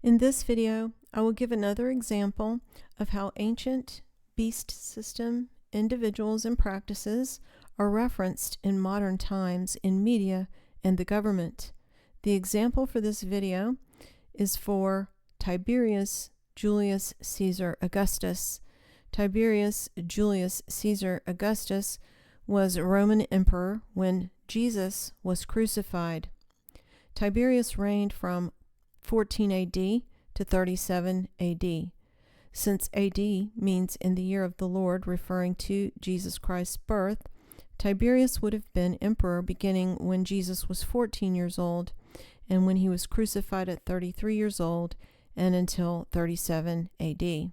In this video, I will give another example of how ancient beast system individuals and practices are referenced in modern times in media and the government. The example for this video is for Tiberius Julius Caesar Augustus. Tiberius Julius Caesar Augustus was a Roman emperor when Jesus was crucified. Tiberius reigned from 14 AD to 37 AD. Since AD means in the year of the Lord, referring to Jesus Christ's birth, Tiberius would have been emperor beginning when Jesus was 14 years old and when he was crucified at 33 years old and until 37 AD.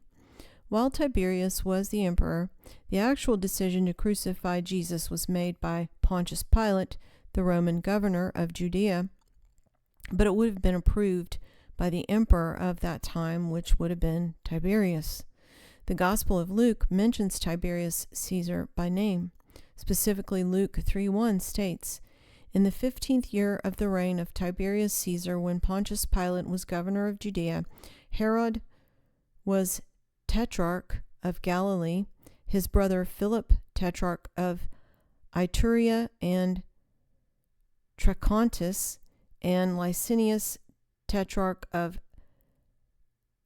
While Tiberius was the emperor, the actual decision to crucify Jesus was made by Pontius Pilate, the Roman governor of Judea, but it would have been approved by the emperor of that time, which would have been Tiberius. The Gospel of Luke mentions Tiberius Caesar by name. Specifically, Luke 3:1 states, "In the 15th year of the reign of Tiberius Caesar, when Pontius Pilate was governor of Judea, Herod was tetrarch of Galilee, his brother Philip tetrarch of Iturea and Trachonitis, and Licinius tetrarch of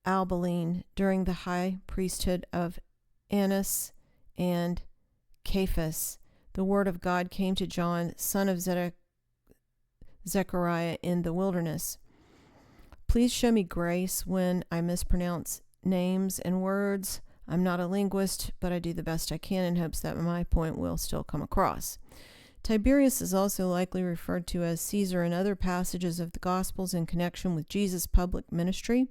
Abilene, during the high priesthood of Annas and Caiaphas. The word of God came to John, son of Zechariah, in the wilderness." Please show me grace when I mispronounce names and words. I'm not a linguist, but I do the best I can in hopes that my point will still come across. Tiberius is also likely referred to as Caesar in other passages of the Gospels in connection with Jesus' public ministry.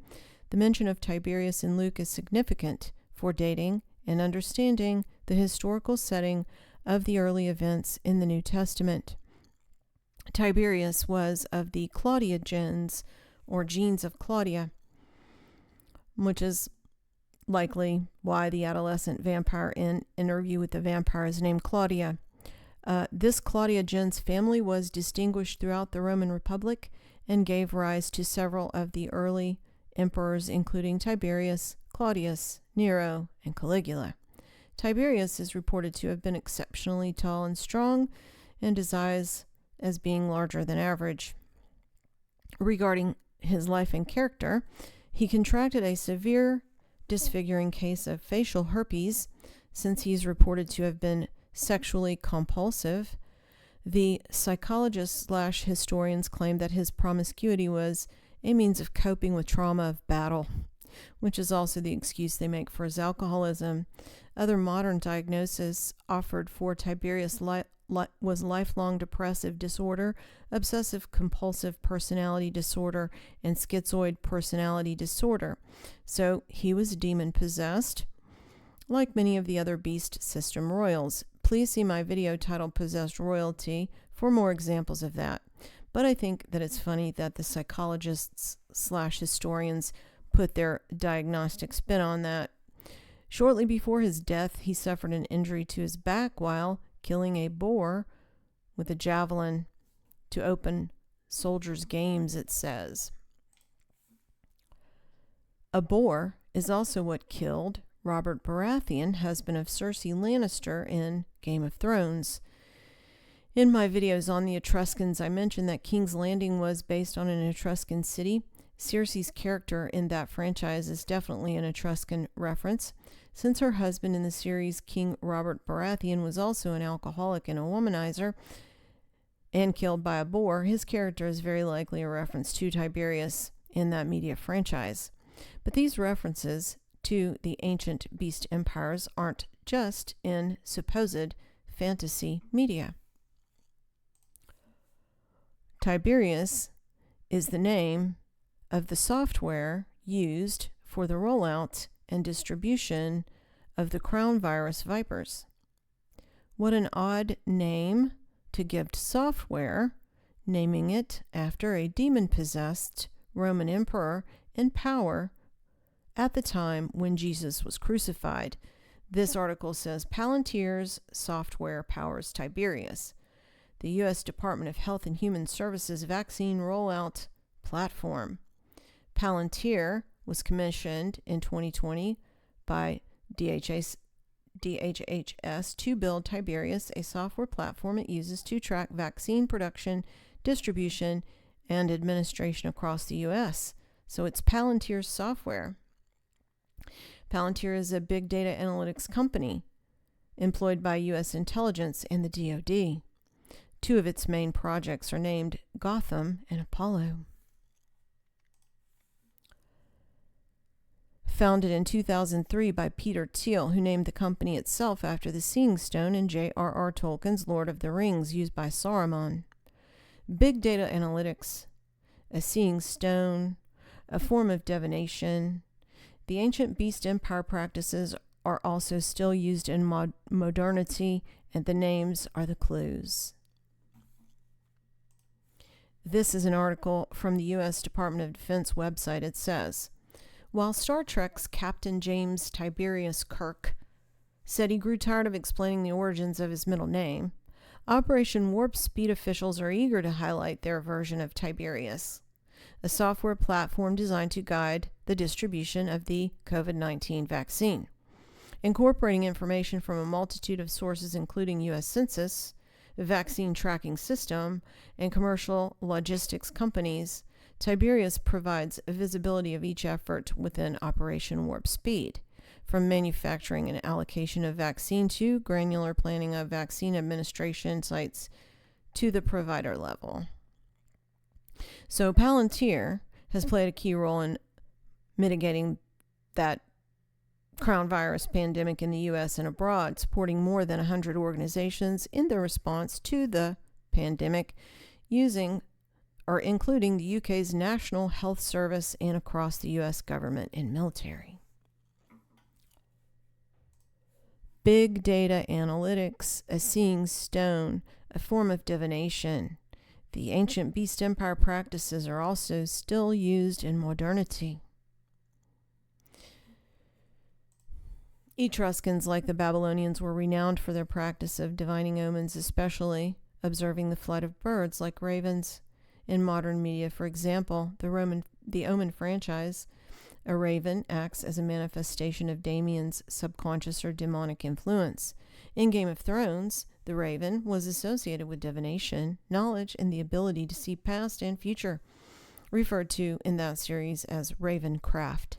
The mention of Tiberius in Luke is significant for dating and understanding the historical setting of the early events in the New Testament. Tiberius was of the Claudia gens, or genes of Claudia, which is likely why the adolescent vampire in Interview with the Vampire is named Claudia. This Claudia gens family was distinguished throughout the Roman Republic and gave rise to several of the early emperors, including Tiberius, Claudius, Nero, and Caligula. Tiberius is reported to have been exceptionally tall and strong, and his eyes as being larger than average. Regarding his life and character, he contracted a severe disfiguring case of facial herpes, since he is reported to have been sexually compulsive. The psychologists/historians claim that his promiscuity was a means of coping with trauma of battle, which is also the excuse they make for his alcoholism. Other modern diagnoses offered for Tiberius was lifelong depressive disorder, obsessive compulsive personality disorder, and schizoid personality disorder. So he was demon possessed, like many of the other beast system royals. Please see my video titled Possessed Royalty for more examples of that. But I think that it's funny that the psychologists/historians put their diagnostic spin on that. Shortly before his death, he suffered an injury to his back while killing a boar with a javelin to open soldiers' games, it says. A boar is also what killed Robert Baratheon, husband of Cersei Lannister in Game of Thrones. In my videos on the Etruscans, I mentioned that King's Landing was based on an Etruscan city. Cersei's character in that franchise is definitely an Etruscan reference. Since her husband in the series, King Robert Baratheon, was also an alcoholic and a womanizer and killed by a boar, his character is very likely a reference to Tiberius in that media franchise. But these references to the ancient beast empires aren't just in supposed fantasy media. Tiberius is the name of the software used for the rollout and distribution of the crown virus vipers. What an odd name to give to software, naming it after a demon-possessed Roman emperor in power at the time when Jesus was crucified. This article says Palantir's software powers Tiberius. The U.S. Department of Health and Human Services vaccine rollout platform. Palantir was commissioned in 2020 by DHHS to build Tiberius, a software platform it uses to track vaccine production, distribution, and administration across the U.S. So it's Palantir's software. Palantir is a big data analytics company employed by U.S. intelligence and the DoD. Two of its main projects are named Gotham and Apollo. Founded in 2003 by Peter Thiel, who named the company itself after the Seeing Stone in J.R.R. Tolkien's Lord of the Rings used by Saruman. Big data analytics, a seeing stone, a form of divination. The ancient beast empire practices are also still used in modernity, and the names are the clues. This is an article from the U.S. Department of Defense website. It says, while Star Trek's Captain James Tiberius Kirk said he grew tired of explaining the origins of his middle name, Operation Warp Speed officials are eager to highlight their version of Tiberius, a software platform designed to guide the distribution of the COVID-19 vaccine. Incorporating information from a multitude of sources including U.S. Census, the vaccine tracking system, and commercial logistics companies, Tiberius provides visibility of each effort within Operation Warp Speed, from manufacturing and allocation of vaccine to granular planning of vaccine administration sites to the provider level. So Palantir has played a key role in mitigating that crown virus pandemic in the U.S. and abroad, supporting more than 100 organizations in their response to the pandemic, including the UK's National Health Service and across the U.S. government and military. Big data analytics, a seeing stone, a form of divination. The ancient beast empire practices are also still used in modernity. Etruscans, like the Babylonians, were renowned for their practice of divining omens, especially observing the flight of birds like ravens. In modern media, for example, the Omen franchise, a raven acts as a manifestation of Damien's subconscious or demonic influence. In Game of Thrones, the raven was associated with divination, knowledge, and the ability to see past and future, referred to in that series as Ravencraft.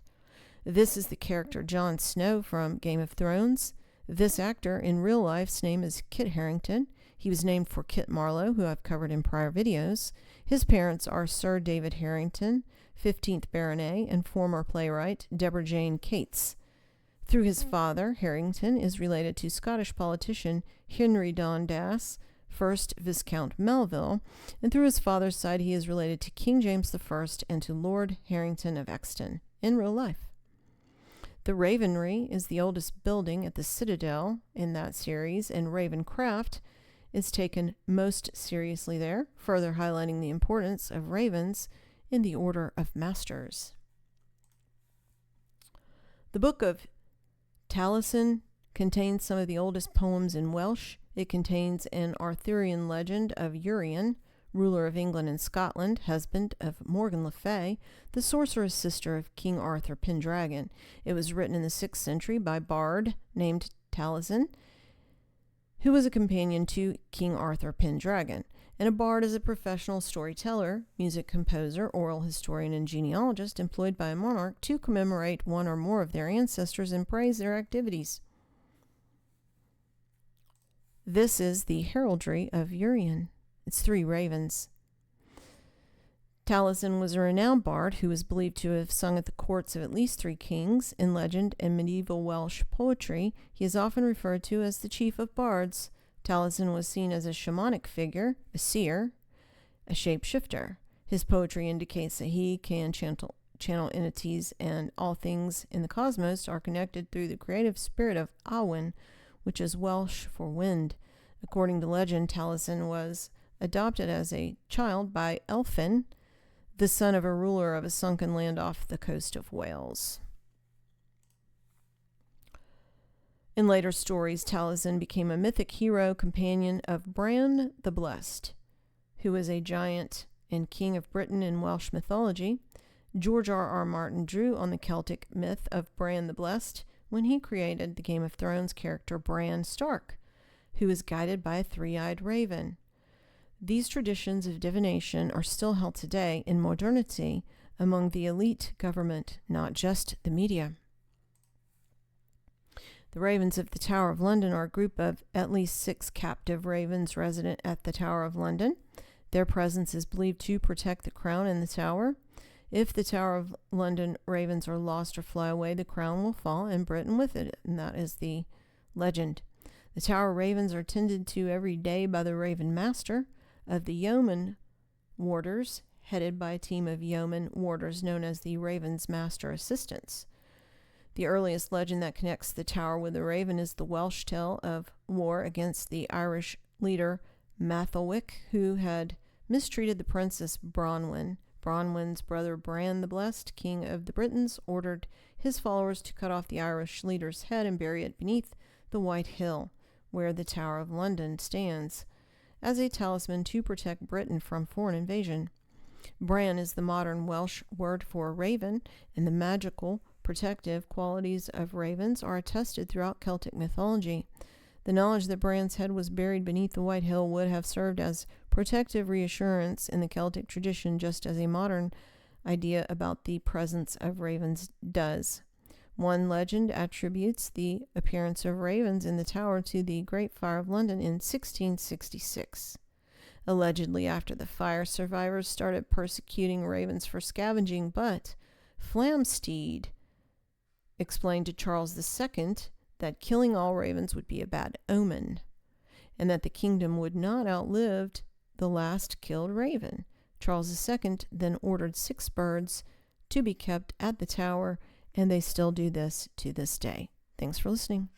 This is the character Jon Snow from Game of Thrones. This actor, in real life's name is Kit Harington. He was named for Kit Marlowe, who I've covered in prior videos. His parents are Sir David Harington, 15th Baronet, and former playwright Deborah Jane Cates. Through his father, Harington is related to Scottish politician Henry Dundas, 1st Viscount Melville, and through his father's side he is related to King James I and to Lord Harington of Exton in real life. The Ravenry is the oldest building at the Citadel in that series, and Ravencraft is taken most seriously there, further highlighting the importance of ravens in the Order of Masters. The Book of Taliesin contains some of the oldest poems in Welsh. It contains an Arthurian legend of Urien, ruler of England and Scotland, husband of Morgan Le Fay, the sorceress sister of King Arthur Pendragon. It was written in the 6th century by a bard named Taliesin, who was a companion to King Arthur Pendragon. And a bard is a professional storyteller, music composer, oral historian, and genealogist employed by a monarch to commemorate one or more of their ancestors and praise their activities. This is the heraldry of Urien. It's 3 ravens. Taliesin was a renowned bard who is believed to have sung at the courts of at least 3 kings. In legend and medieval Welsh poetry, he is often referred to as the chief of bards. Taliesin was seen as a shamanic figure, a seer, a shapeshifter. His poetry indicates that he can channel entities, and all things in the cosmos are connected through the creative spirit of Awen, which is Welsh for wind. According to legend, Taliesin was adopted as a child by Elphin, the son of a ruler of a sunken land off the coast of Wales. In later stories, Taliesin became a mythic hero, companion of Bran the Blessed, who was a giant and king of Britain in Welsh mythology. George R.R. Martin drew on the Celtic myth of Bran the Blessed when he created the Game of Thrones character Bran Stark, who is guided by a three-eyed raven. These traditions of divination are still held today in modernity among the elite government, not just the media. The ravens of the Tower of London are a group of at least 6 captive ravens resident at the Tower of London. Their presence is believed to protect the crown in the tower. If the Tower of London ravens are lost or fly away, the crown will fall and Britain with it, and that is the legend. The tower ravens are tended to every day by the Raven Master of the yeoman warders, headed by a team of yeoman warders known as the Raven's Master Assistants. The earliest legend that connects the tower with the raven is the Welsh tale of war against the Irish leader Matholwch, who had mistreated the princess Bronwyn. Bronwyn's brother Bran the Blessed, king of the Britons, ordered his followers to cut off the Irish leader's head and bury it beneath the White Hill, where the Tower of London stands, as a talisman to protect Britain from foreign invasion. Bran is the modern Welsh word for raven, and the magical, protective qualities of ravens are attested throughout Celtic mythology. The knowledge that Bran's head was buried beneath the White Hill would have served as protective reassurance in the Celtic tradition, just as a modern idea about the presence of ravens does. One legend attributes the appearance of ravens in the tower to the Great Fire of London in 1666. Allegedly, after the fire, survivors started persecuting ravens for scavenging, but Flamsteed explained to Charles II that killing all ravens would be a bad omen, and that the kingdom would not outlive the last killed raven. Charles II then ordered 6 birds to be kept at the tower, and they still do this to this day. Thanks for listening.